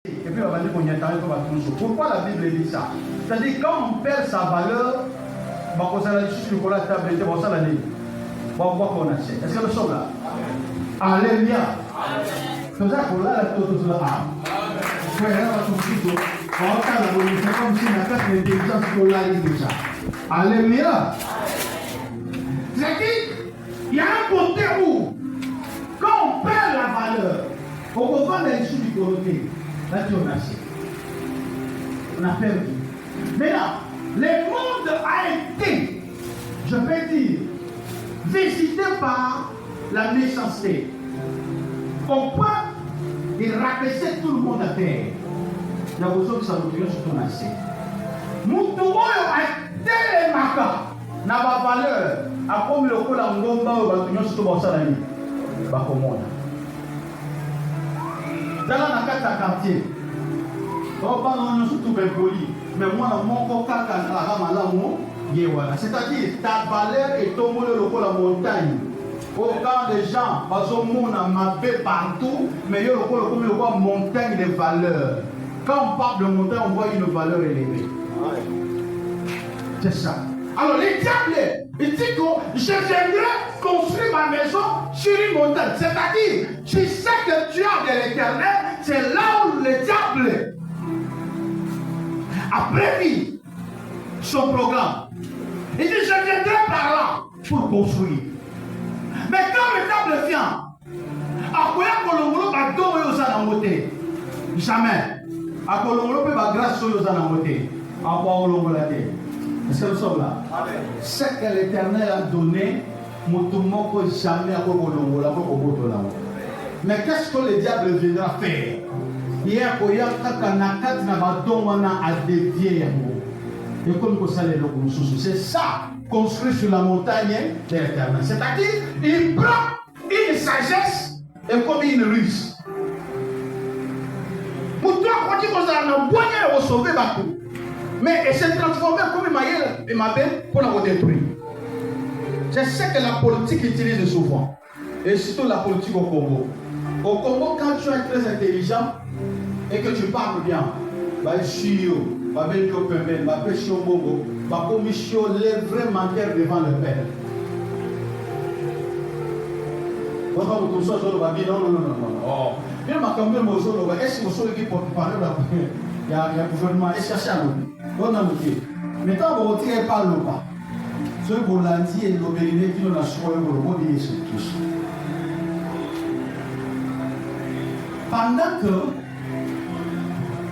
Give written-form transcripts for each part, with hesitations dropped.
Et puis on va dire qu'on y attend toujours. Pourquoi la Bible dit ça? C'est-à-dire quand on perd sa valeur, on va sur la table et on va l'année. On va voir qu'on a fait. Est-ce que nous sommes là? Alléluia. C'est ça qu'on a la toute la âme. On va faire la volonté comme si on a fait l'intelligence qu'on l'a dit déjà. Alléluia. C'est-à-dire, il y a un côté où, quand on perd la valeur, on peut voir les issues du côté. Là, tu en as assez. On a perdu. Maintenant, le monde a été, je peux dire, visité par la méchanceté. On peut rabaisser tout le monde à terre. Il y a besoin que ça nous tire sur ton assez. Moutouo a télémaka n'a pas valeur. A comme le coup la ngomba ou batunyo sur ton salami. Bakomona. Dans la carte quartier. Mais moi, mon c'est-à-dire ta valeur est tombée le la montagne. Quand les gens passent partout, mais il y a une montagne de valeur. Quand on parle de montagne, on voit une valeur élevée. C'est ça. Alors les diables, il dit que je viendrai construire ma maison sur une montagne. C'est-à-dire, tu sais que tu as de l'éternel, c'est là où le diable a prévu son programme. Il dit, je viendrai par là pour construire. Mais quand le diable vient, à quoi Kolongolo va donner aux anamotés? Jamais. À Kolongolo peut pas grâce aux anamotés. À quoi Kolongolo a dit? Est-ce que nous sommes là? Ce que l'Éternel a donné, Moutoumoko jamais à Kolongolo, à Kolongolo. Mais qu'est-ce que le diable viendra faire? Hier, quand il y a un à dévier. Et comme c'est ça, construit sur la montagne de l'Éternel. C'est-à-dire, il prend une sagesse et comme une ruse. Pour toi, quand tu as sauver Bakou, mais il s'est transformé comme une maille et ma belle pour la détruire. C'est ce que la politique utilise souvent. Et surtout la politique au Congo. Au Congo, quand tu es très intelligent et que tu parles bien, les vrais menteurs devant le Père. Non. Bien ma campagne mozo là, est-ce que vous savez qui porte parole là? Il y a gouvernement est cherché à nous. On a dit. Mais quand vous tirez pas le pas, ceux qui l'ont dit et l'obéliné qui nous l'a choisi pour le monde ils sont tous. Pendant que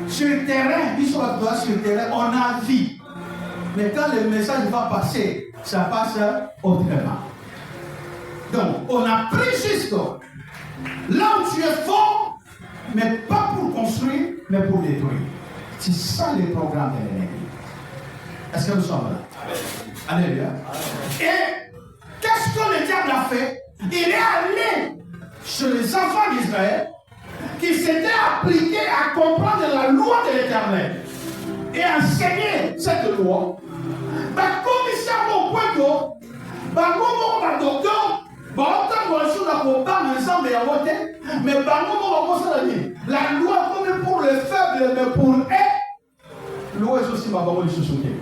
sur le terrain, ils sont sur le terrain, on a vie. Mais quand le message va passer, ça passe autrement. Donc, on a pris juste là où tu es fort, mais pas pour construire, mais pour détruire. C'est ça le programme de l'ennemi. Est-ce que nous sommes là? Alléluia. Et qu'est-ce que le diable a fait? Il est allé chez les enfants d'Israël qui s'étaient appliqués à comprendre la loi de l'Éternel et enseigner cette loi. Comme ils savent au point que, docteur, mais la loi comme pour les faibles, mais pour eux, loi est aussi ma parole de soutenir.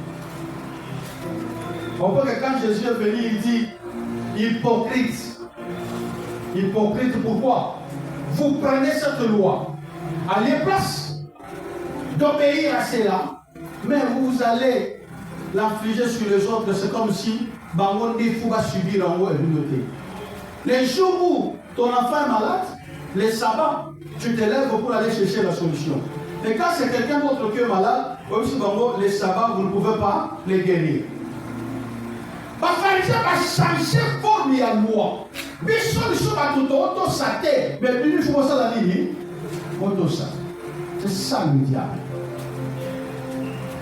On voit que quand Jésus est venu, il dit hypocrite. Hypocrite, pourquoi? Vous prenez cette loi à la place d'obéir à cela, mais vous allez l'infliger sur les autres. C'est comme si Bangondi va subir en haut et l'unité. Les jours où ton enfant est malade, les sabbats, tu te lèves pour aller chercher la solution. Et quand c'est quelqu'un d'autre qui est malade, les sabbats, vous ne pouvez pas les guérir. Parce que ça va changer forme et loi. Mais si on va tout sater, mais il faut ça la ligne. C'est ça le diable.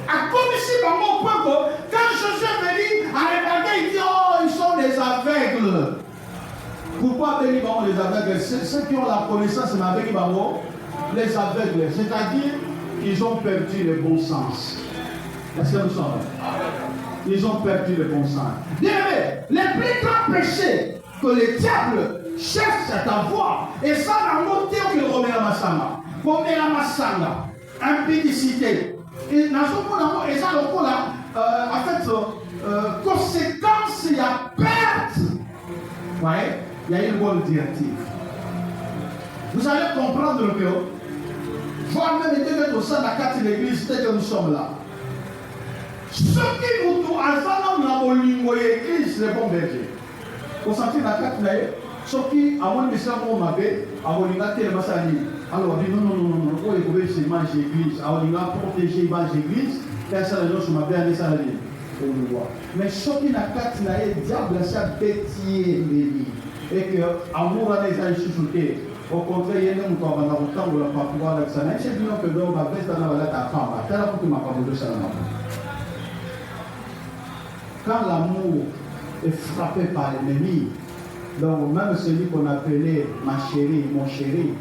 À comme ici, quand Jésus est venu, à regarder, il dit, oh, ils sont des aveugles. Pourquoi bénir les aveugles? Ceux qui ont la connaissance, c'est les aveugles. C'est-à-dire qu'ils ont perdu le bon sens. Est-ce que nous sommes là? Ils ont perdu le bon sens. Bien aimé, les plus grands péchés que le diable cherche à t'avoir, et ça, dans mon terme, il remet à ma sama. Comme la massanga, impudicité. Et dans ce moment, et ça, le coup là, en fait, conséquence, il y a perte. Vous voyez, il y a une bonne directive. Vous allez comprendre que, voire même être au sein de la carte de l'église, dès que nous sommes là. Ce qui nous trouve, en faisant dans l'église, c'est le bon berger. Vous sentez la carte là, ce qui, à mon message, on m'a fait, à mon tel massani. Alors, on dit non, il faut que je mange l'église. Alors, on va protéger l'église, car ça, les gens sont bien allés à l'église. Mais ce qui n'a pas de diable, c'est bêtier, et que amour à les aïe sous-souté. Au contraire, il y a un temps où on va pouvoir avec ça. C'est bien que l'homme va faire ça dans la femme. C'est là pour que ma femme de ça. Quand l'amour est frappé par l'ennemi, donc même celui qu'on appelait ma chérie, mon chéri,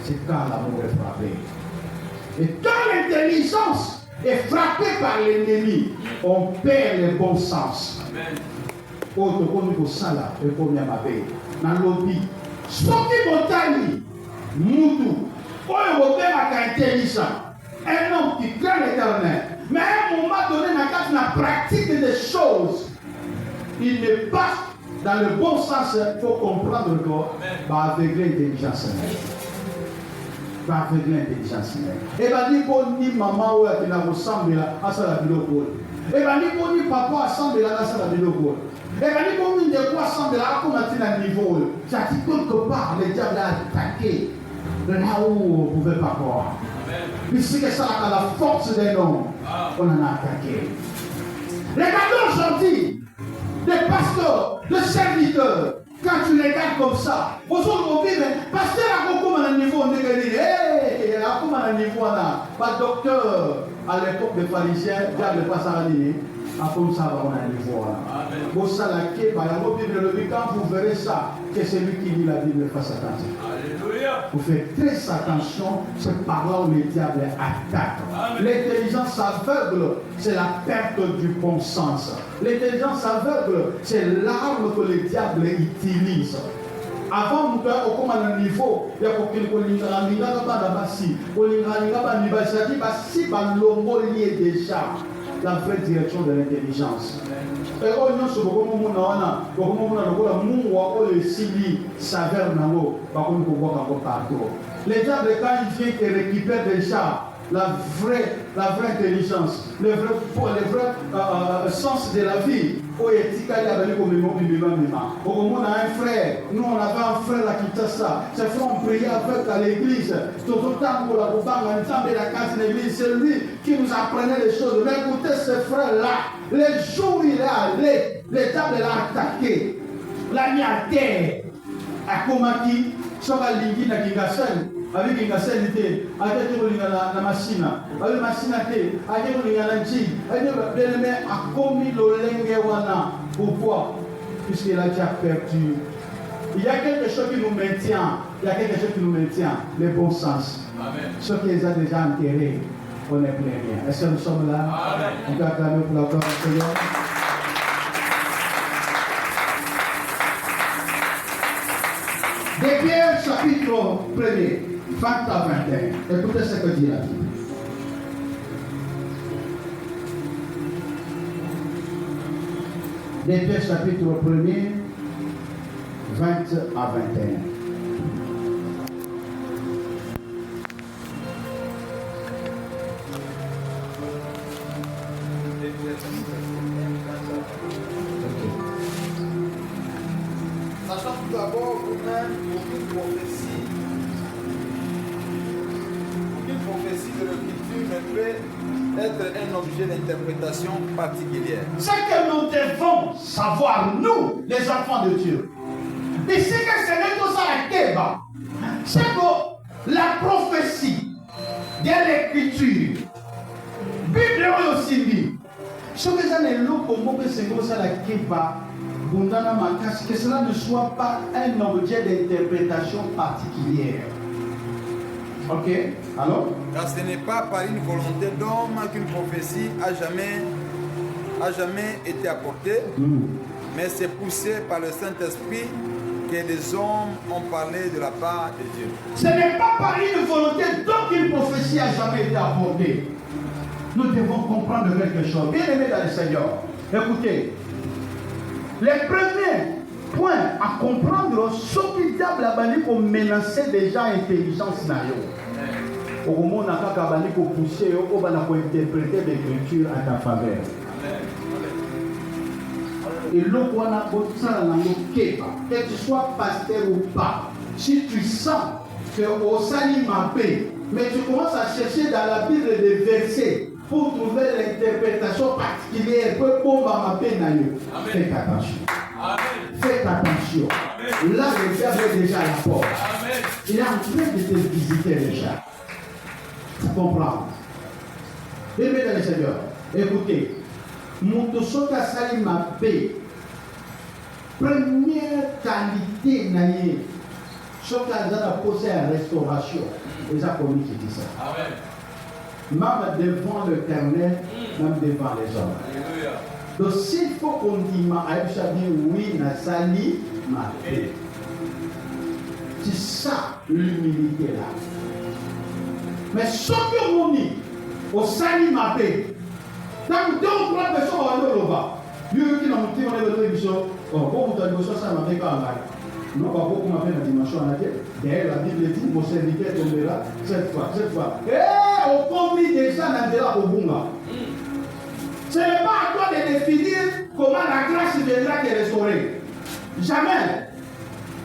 c'est quand l'amour est frappé. Et quand l'intelligence est frappée par l'ennemi, on perd le bon sens. Amen. Autre comme ça là, le premier m'appelle. Dans l'objet, ce qui montagne, Moutou, pour le père intelligent, un homme qui craint l'éternel, mais à un moment donné, dans la pratique des choses, il n'est pas dans le bon sens. Il faut comprendre que va avec l'intelligence. Va avec l'intelligence. Et va dire qu'on ni maman ou qui n'a ressemblé à ça la vidéo. Et va dire qu'on ni papa ressemble à ça la vidéo. Et va dire qu'on ni de quoi ressemble à comment tu as niveau. Ça dit quelque part, le diable a attaqué là où on ne pouvait pas croire. Puisque ça a la force des noms, on en a attaqué. Regardons aujourd'hui des pasteurs, des serviteurs. Quand tu regardes comme ça, aujourd'hui, pasteur a beaucoup à un niveau, on dit, hé, a beaucoup à un niveau, pas docteur à l'époque des pharisiens, diable pas ça à dire, comme ça, on a un niveau. Pour ça, la Bible, quand vous verrez ça, que c'est lui qui lit la Bible, fasse attention. Vous faites très attention, c'est par là où le diable attaque. L'intelligence aveugle, c'est la perte du bon sens. L'intelligence aveugle, c'est l'arme que le diable utilise. Avant, nous avons un niveau, il y a déjà la vraie direction de l'intelligence. Et on se les diables, quand il vient et récupère déjà la vraie intelligence, le vrai sens de la vie. On a un frère, nous on avait un frère à Kinshasa. Ces frères ont prié avec à l'église. Tout le temps pour la l'église, c'est lui qui nous apprenait les choses. Mais écoutez ce frère-là, les jours où il est allé, les diables l'ont attaqué. L'a mis à terre. À Komaki, sur la ligne de Kingasen. Avec une gasalité, avec la machine, avec la machine, avec la jean, avec a commis le lenguewana. Pourquoi? Puisqu'il a déjà perdu. Il y a quelque chose qui nous maintient, le bon sens. Amen. Ce qui les a déjà enterrés, on n'est plus rien. Est-ce que nous sommes là? Amen. On peut acclamer pour la gloire du Seigneur. Des Pierre, chapitre 1er. 20 à 21. Écoutez ce que dit la Bible. Des Pierre chapitre 1er, 20 à 21. Sachant tout d'abord vous-même aucune prophétie de l'écriture ne peut être un objet d'interprétation particulière. Ce que nous devons savoir, nous, les enfants de Dieu, et c'est que ce n'est pas ça la débat, c'est que la prophétie de l'écriture, Bible aussi dit, ce que ça n'est pas comme c'est comme ça la débat, que cela ne soit pas un objet d'interprétation particulière. Ok, alors? Car ce n'est pas par une volonté d'homme qu'une prophétie a jamais été apportée, mais c'est poussé par le Saint-Esprit que des hommes ont parlé de la part de Dieu. Ce n'est pas par une volonté, donc une prophétie n'a jamais été abordée. Nous devons comprendre quelque chose. Bien aimé dans le Seigneur, écoutez, les premiers points à comprendre, ce qui diable a banni pour menacer déjà l'intelligence. Au moment où on a poussé, on va interpréter l'écriture à ta faveur. Et l'eau qu'on a que tu sois pasteur ou pas, si tu sens que au salut m'a paix, mais tu commences à chercher dans la Bible des versets pour trouver l'interprétation particulière que bon va m'appeler naïo. Faites attention. Faites attention. Là, le diable est déjà à la porte. Il est en train de te visiter déjà. Tu comprends? Aimé dans le Seigneur, écoutez, mon soka sali ma paix. Première qualité naïe, soka a posé à restauration. Les amis qui disent ça. Amen. Même devant l'Éternel, même devant les hommes. Alléluia. Donc s'il faut qu'on dise oui, Nasali, ma paix. C'est ça l'humilité là. Mais ce que l'on dit, au sali ma paix. Quand deux ou trois personnes vont aller là-bas, Dieu qui n'a pas été dans la télévision, beaucoup de choses ça m'a fait pas mal. Non, pas beaucoup m'a fait la dimension à laquelle, d'ailleurs la Bible dit, mon serviteur tombera cette fois. Eh, on convie déjà dans au Bunga. Ce n'est pas à toi de définir comment la grâce viendra te restaurer. Jamais.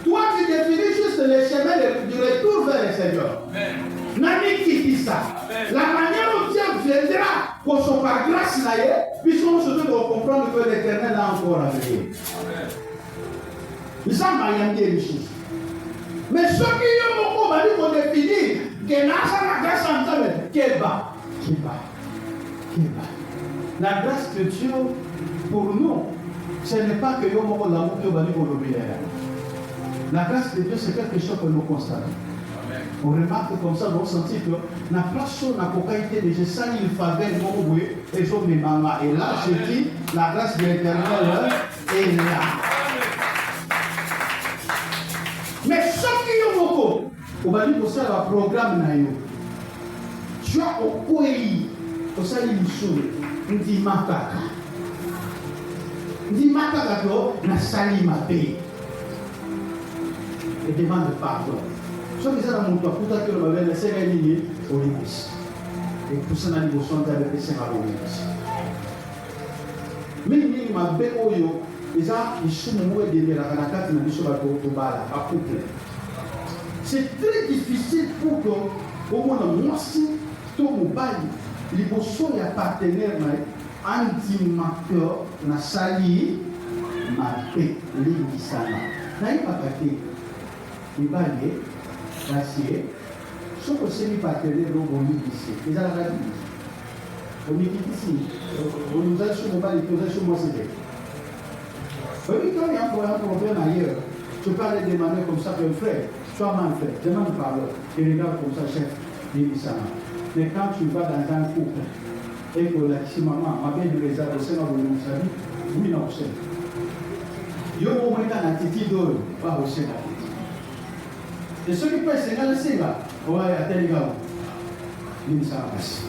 Toi, tu définis juste le chemin du retour vers le Seigneur. Nani qui dit ça. Amen. La manière dont Dieu viendra pour son par grâce, puisqu'on se doit comprendre que l'Éternel a encore à venir. Ils ont marié les choses. Mais ceux qui ont beaucoup dit qu'on définit que la grâce en Dieu, qui va. La grâce de Dieu, pour nous, ce n'est pas que nous avons l'amour que nous avons. La grâce de Dieu, c'est quelque chose que nous constatons. On remarque comme ça, on sentit que la place n'a pas été déjà ça, il fallait et son maman. Et là, je dis, la grâce de l'Éternel est là. Mais ceux qui ont beaucoup, on va dire que c'est le programme. Tu as au pays, au salut du soul, on dit Makaka. On dit Makaka, na sali ma paix. Et demande pardon. Ce qui est dans mon toit, tout à l'heure, on va laisser les lignes au limite. Et pour ça, on a dit que on va laisser au limite. Mais il m'a bien ouïe, ils sont moins de la carte de l'issue de Bala, à couple. C'est très difficile pour que, au moins, moi, si tout mon bail, les bossons et partenaires, anti-marqueur, na sali, ma paix, l'Indisana. N'a pas gâté. Il va aller. L'acier, ce que c'est les partenaires au ici, ils ont la vie. On est ici, on nous a sur le bas, ils nous a sur moi, c'était. Oui, quand il y a un problème ailleurs, tu parles de manière comme ça, que frère, sois mal fait, demande pardon, et regarde comme ça, chef, il dit ça. Mais quand tu vas dans un couple, et que la petite maman m'a bien dit les arbres, c'est dans le monde, ça dit, oui, non, c'est. Il y a un moment dans la petite d'or, pas au Sénat. Et ceux qui peuvent s'engager, c'est là. Ouais, à tel gars. Il s'en passe.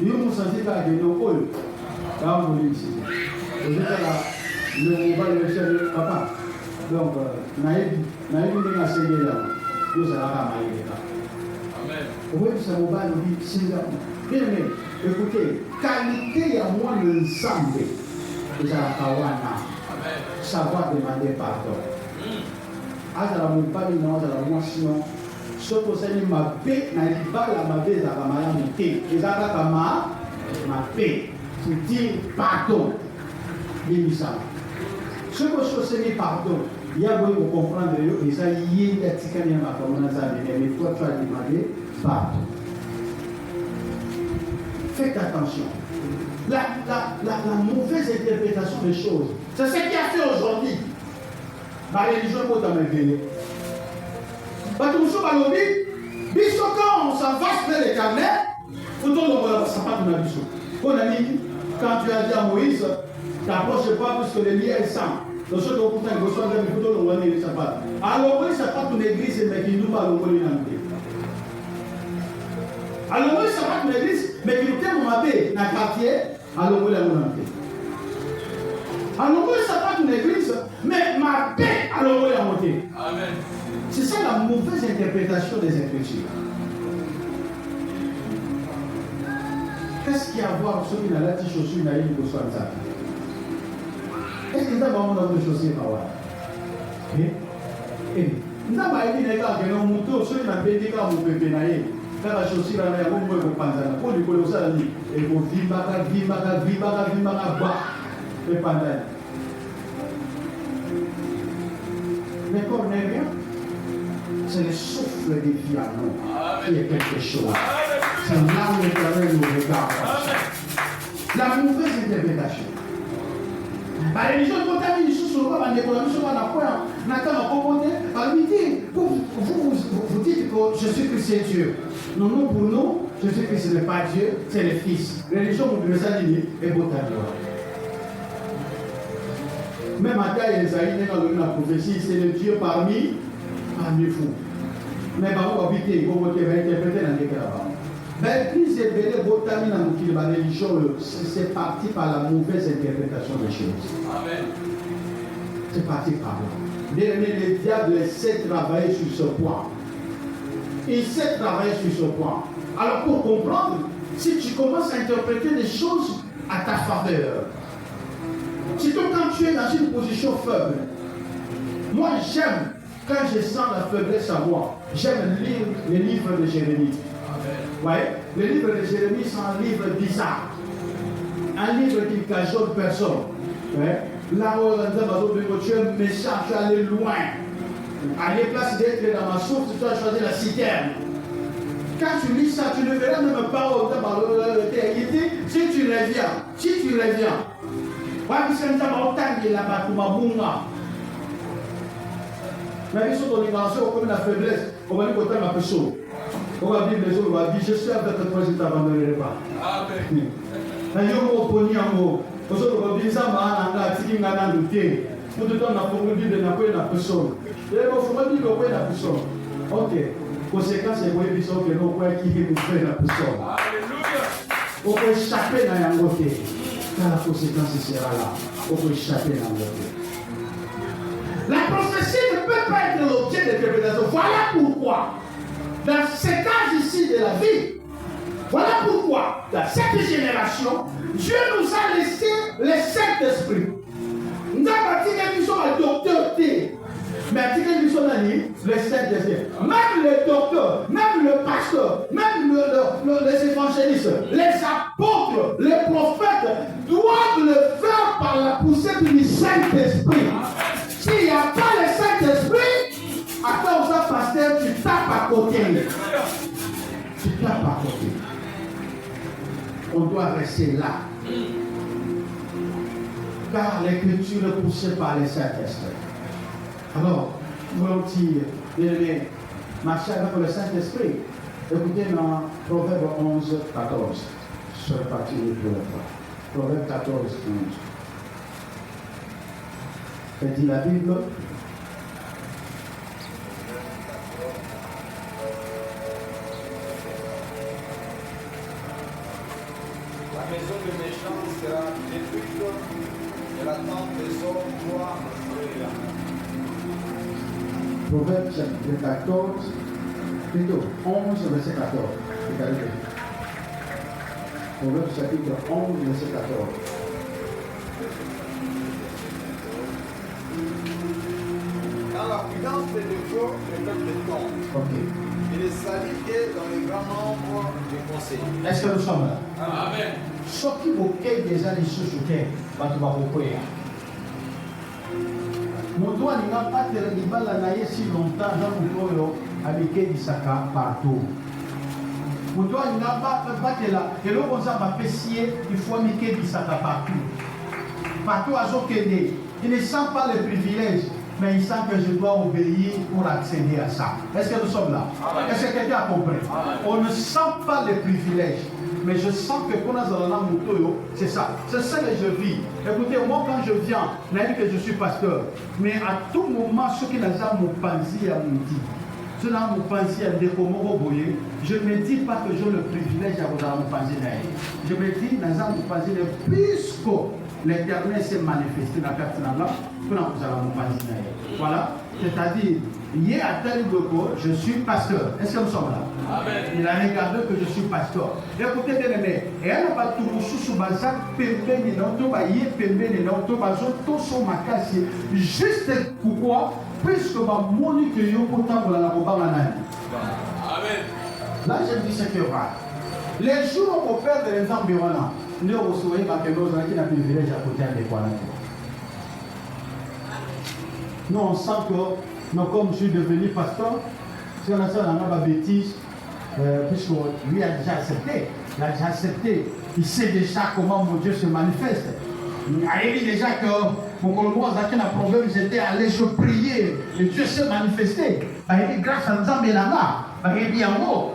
Il y a un senti là, il y a un pôle. Là, on dit ici. Vous êtes là, on va le chercher, papa. Donc, naïf, il est là, c'est là. Nous allons à mailler là. Amen. Vous voyez, ça va nous dire, c'est là. Bien aimé, écoutez, qualité à moi l'ensemble. Vous allez à savoir demander pardon. Azala mobali na azala mwasi no soko osali mabe na libala ya mabe ezalaka malamu te eza kaka mabe tu dis pardon limisama soki osali pardon ya boyi kocomprendre yo eza ye nde atikali ya makambo na nzambe mais toi tu as demandé pardon. Faites attention. La mauvaise interprétation des choses, c'est ce qui a fait aujourd'hui la religion pour t'amener. Parce que nous sommes à l'objet, quand on s'avance vers l'Éternel, il faut que nous sapin de la mission. On a dit, quand tu as dit à Moïse, t'approches pas parce que le lien est sang. Nous sommes au point de recevoir des photos de l'église Sapat. Alors, oui, ça pas une église, mais qui nous parle au Linamé. Alors, oui, ça pas une église, mais qui nous tient au Mabé, dans le quartier, alors, oui, la Linamé. Alors, oui, ça pas une église, mais ma paix, alors, oui, la montée. Amen. C'est ça la mauvaise interprétation des Écritures. Qu'est-ce qu'il y a à voir sur une alati chaussure na yini ko swanta? Est-ce que ça va mon autre chaussure pa wa? Ndaba yini na ka ke no muto so na bende ka mu pepe na ye. Ka chaussure na ya mo ko panzana. Ko di ko le sala ni e ko vimba ka ba e pandai. Mais Cornelia, c'est le souffle des vie à nous qui est quelque chose. C'est là où l'Éternel nous regarde. La mauvaise interprétation. La religion contamine sous le roi, vous dites que Jésus-Christ est Dieu. Non, non, pour nous, Jésus-Christ n'est pas Dieu, c'est le Fils. La religion, vous devez s'aligner et botaner. Même à taille, Esaïe, dans la prophétie, c'est le Dieu parmi vous. Mais vous habitez, vous va interpréter dans les cas. Mais plus élevé, la religion, c'est parti par la mauvaise interprétation des choses. Amen. C'est parti par là. Le diable essaie de travailler sur ce point. Il sait travailler sur ce point. Alors pour comprendre, si tu commences à interpréter les choses à ta faveur, surtout quand tu es dans une position faible, moi j'aime, quand je sens la faiblesse à moi, j'aime lire les livres de Jérémie. Ouais, le livre de Jérémie, c'est un livre bizarre. Un livre qui ne cajote personne. Ouais. Là où tu es méchant, tu es allé loin. À la place d'être dans ma source, tu as choisi la citerne. Quand tu lis ça, tu ne verras même pas au d'éternité si tu reviens. Si tu reviens. Ouais, mais c'est un temps là-bas pour ma bunga. Mais ils sont dans l'invention comme la faiblesse. On va dire qu'on a un peu chaud. On va dire les autres, on va dire, je suis avec toi, je ne t'abandonnerai pas. Amen. Mais je vais opposer en haut. Parce que on va dire ça, on a dit qu'on a un douté. Pour tout le temps, on a pour dire de n'a pas une personne. Et il faut dire qu'on a une personne. Ok. Conséquence, c'est que nous avons nous pouvons qui nous fait la personne. Alléluia. On peut échapper dans un côté. Quand la conséquence sera là, on peut échapper dans un côté. La prophétie ne peut pas être l'objet d'interprétation. Voilà pourquoi. Dans cet âge ici de la vie, voilà pourquoi, dans cette génération, Dieu nous a laissé le Saint-Esprit. Nous avons dit que nous sommes un docteur T. Mais nous sommes le Saint-Esprit. Même le docteur, même le pasteur, même les évangélistes, les apôtres, les prophètes doivent le faire par la poussée du Saint-Esprit. S'il n'y a pas le Saint-Esprit, après, on va pasteur, tu tapes à côté. Tu tapes à côté. On doit rester là. Car l'écriture est poussée par le Saint-Esprit. Alors, volontiers, bien-aimés, marcher avec le Saint-Esprit. Écoutez dans Proverbe 11, 14. Je serai parti pour la fois. Proverbe 14, 11. Et dit la Bible. La maison du méchant sera détruite et la tente des hommes doit brûler. Proverbe chapitre 14, plutôt 11, verset 14. Regardez. Proverbe chapitre 11, verset 14. Dans la prudence des défauts, le peuple tombe. Ok. Et les salités dans le grand nombre de conseils. Est-ce que nous sommes là? Amen. Ce qui vous quai déjà les sous va te voir au Moto n'a pas de libala naïe si longtemps dans le toyo avec des sacs partout. Moto n'a pas de là. Et là, on s'en va pessier, il faut amiquer des sacs partout. Partout à Zokene. Il ne sent pas le privilège, mais il sent que je dois obéir pour accéder à ça. Est-ce que nous sommes là? Est-ce que quelqu'un a compris? On ne sent pas le privilège, mais je sens que quand c'est ça. C'est ça que je vis. Écoutez, moi quand je viens, je n'ai dit que je suis pasteur. Mais à tout moment, ceux qui n'ont pas mon pensée à mon dit, je ne me dis pas que j'ai le privilège d'avoir mon pensée d'ailleurs. Je me dis, puisque l'Éternel s'est manifesté dans la personne là, voilà, c'est-à-dire, hier à tel niveau, je suis pasteur. Est-ce que nous sommes là? Amen. Il a regardé que je suis pasteur. Écoutez, bien aimé, et elle n'a pas tout sous Bazak, juste pourquoi? Puisque ma monique est au temps de la Amen. Là, je dis ce que va. Les jours où on perd les environnants, nous recevons que nous avons un privilège à côté de quoi. Nous, on sent que, comme je suis devenu pasteur, si on a ça dans la bêtise, puisque lui a déjà accepté, il sait déjà comment mon Dieu se manifeste. Il a dit déjà que mon Colombien a un problème, j'étais allé, je priais, et Dieu s'est manifesté. Il a dit grâce à nous, il a dit en haut.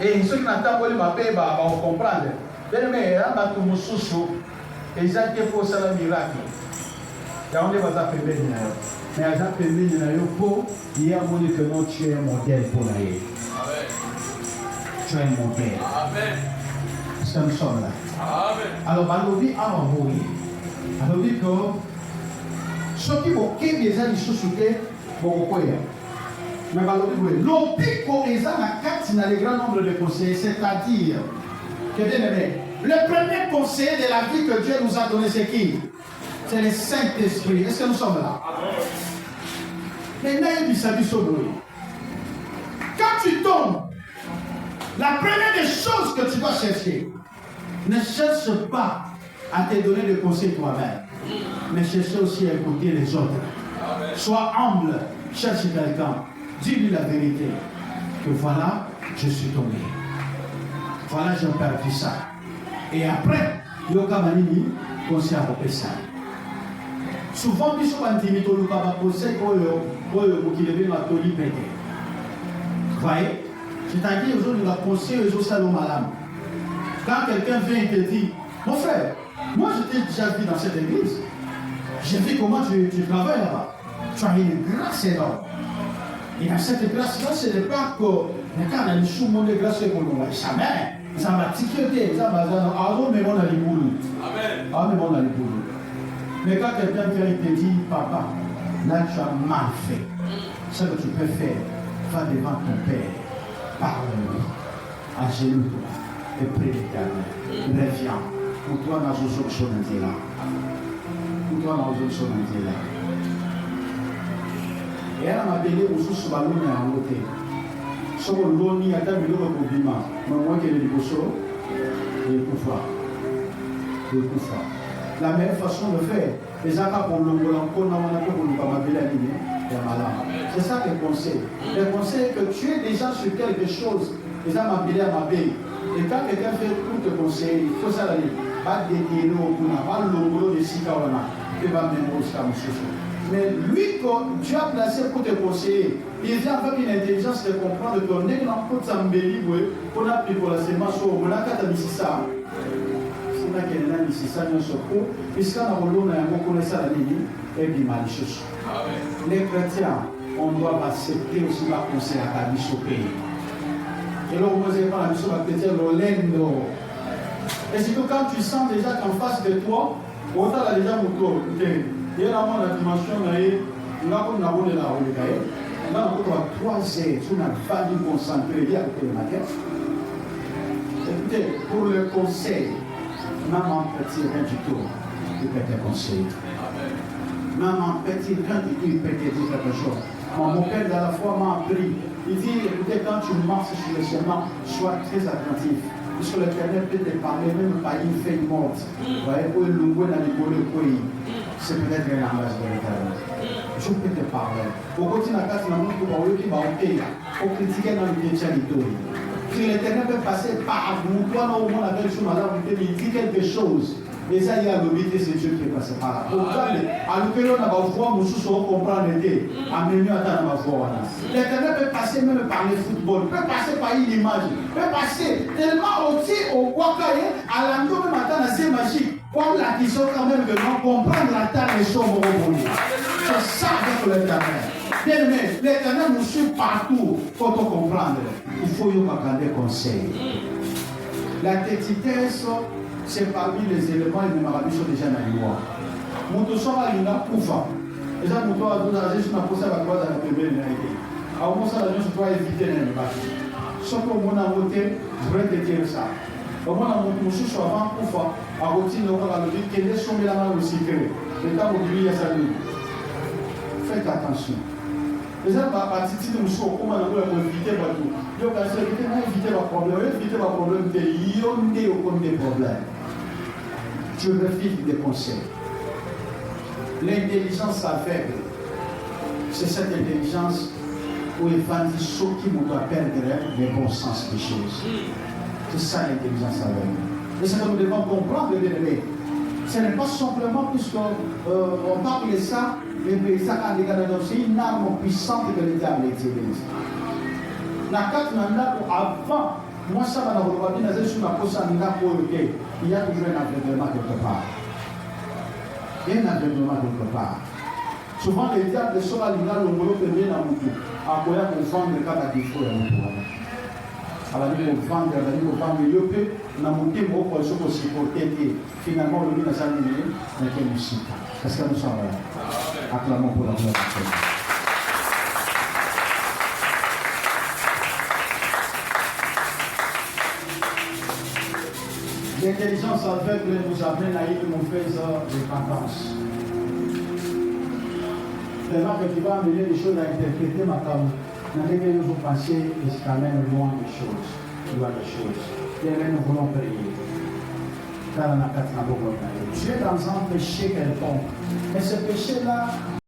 Et ceux qui n'attendent pas ma paix, vont comprendre. Mais il y a tout mon sous et ils ont fait ça le miracle. Et on est pas à faire bien. Mais à faire bien, il y a un monde que non, tu es un modèle pour l'aller. Tu es un modèle. Amen. C'est un somme là. Amen. Alors, Balobi a envoyé. Alors, dit que ceux qui vont quitter les gens, ils sont soudés, vont quoi. Mais Balobi, l'opico est dans le grand nombre de conseillers, c'est-à-dire que le premier conseiller de la vie que Dieu nous a donné, c'est qui? C'est le Saint-Esprit. Est-ce que nous sommes là? Maintenant, il dit quand tu tombes, la première des choses que tu dois chercher, ne cherche pas à te donner des conseils toi-même, mais cherche aussi à écouter les autres. Sois humble, cherche quelqu'un, dis-lui la vérité, que voilà, je suis tombé. Voilà, j'ai perdu ça. Et après, il y a un conseil à ça. Souvent, ils sont intimidés, ils ne conseil qui est dans la tolie. Vous voyez? C'est-à-dire, aujourd'hui, il a conseillé aux salons malades. Quand quelqu'un vient et te dit, mon frère, moi je t'ai déjà vu dans cette église. J'ai vu comment tu travailles là-bas. Tu as une grâce énorme. Et dans cette grâce-là, ce n'est pas que quand on a une sous-monde de grâce pour nous. Jamais. Ça m'a tiqueté. Ça m'a dit, ah non, mais on a les boules. Amen. Ah, mais on a les boules. Mais quand quelqu'un vient et te dit, papa, là tu as mal fait. Ce que tu peux faire, va devant ton père, parle-lui, agenouille-toi et prie l'Éternel. Reviens. Pour toi, dans une autre chose là. Pour toi, dans une autre chose là. Et elle m'a dit, au sous-ballon à un côté. So loni ata biloko kobima mama qui est le bosso et kufa. La meilleure façon de faire les accords pour le pour c'est ça le conseil. Le conseil est que tu es déjà sur quelque chose. Les gens m'appellent à ma paix. Et quand quelqu'un fait tout te conseiller, il faut ça aller. Pas dédier au kuna, pas l'ongolo de Sikawana, qui va mener au Skamusoso. Mais lui, que tu as placé pour te conseiller, il vient avec une intelligence de comprendre que dès que l'on peut s'embellir, on a pris pour la sémence, on a qu'à ça. On a qu'à aller ici, ça nous secoue, puisqu'on a reconnu ça la ligne, et bien malicieux. Les chrétiens, on doit accepter aussi la conseil à la vie au pays. Et là, vous n'osez pas la mission à chrétien, l'olendo. Et surtout quand tu sens déjà qu'en face de toi, autant la déjà moto, il y a la dimension là, on a comme la roue de la roue de Gaël. On a encore 3 heures sur notre famille concentrée hier avec le matin. Écoutez, pour le conseil, maman petit rien du tout, il peut te conseiller. Maman petit rien du tout, il peut te dire quelque chose. Mon père, à la fois, m'a appris. Il dit, écoutez, quand tu marches sur le chemin, sois très attentif. Puisque l'Éternel peut te parler même par une feuille morte. Vous voyez, pour le loup dans les volets, c'est peut-être un langage de l'Éternel. Je peux te parler. Au côté de la carte, il y a un monde qui va au pays. Pour critiquer dans le spiritualité. Si l'Éternel peut passer par vous, toi, au monde avec ce madame, il dit quelque chose. Et ça, il y a l'obité, c'est Dieu qui est passé par là. Pourtant, alors que l'on a ma voix, nous sommes comprendre l'idée. Amenez à ma voix. L'éternel peut passer même par le football, peut passer par une image, peut passer tellement aussi au Wakaye, à la nuit matin, c'est magique. Comme la question quand même de non comprendre la taille des choses au Robouni. C'est ça avec l'éternel. Bien aimé, l'éternel nous suit partout. Il faut tout comprendre. Il faut y avoir des conseils. La tétitesse, c'est parmi les éléments et les marabis sont déjà dans les lois. Moutosora Lina Koufa. Et ça, nous doit nous agir sur la posture à la croix de la première année. Alors, moi, ça, je dois éviter les marabis. Sauf que mon amoté, je voudrais te dire ça. Au moins, mon chouchou avant Koufa, à routine, on va le dire qu'elle est sommée la main au secret. Le temps où il y a sa nuit. Faites attention. Les gens vont partir de nous sur comment on va éviter tout. Il y a éviter le problème. Éviter le problème de yonder au compte des problèmes. Je refuse des conseils. L'intelligence aveugle, c'est cette intelligence où il va dire ce qui nous doit perdre le bon sens des choses. C'est ça l'intelligence aveugle. Et c'est que nous devons comprendre, bien aimé. Ce n'est pas simplement puisqu'on parle de ça, mais ça c'est une arme puissante que le diable utilise. Avant, moi ça va dans il y a toujours un aveuglement quelque part. Il y a un aveuglement quelque part. Souvent les diables sont à l'île où on peut bien dans le coup. À quoi on vend le cas de défaut et on va dire qu'on vend, il peut na monter mon pour se supporter et finalement le but n'a jamais été mais quelle musique. Parce que nous sommes là. Acclamons pour la gloire de Dieu. L'intelligence aveugle nous amène à une mauvaise repentance. Tellement que tu vas amener les choses à interpréter ma cause. Dans lesquelles nous pensons et c'est quand même loin des choses. Loin des choses. Et là, nous voulons prier. Car on a quatre ans. Tu es dans un péché quelconque. Mais ce péché-là,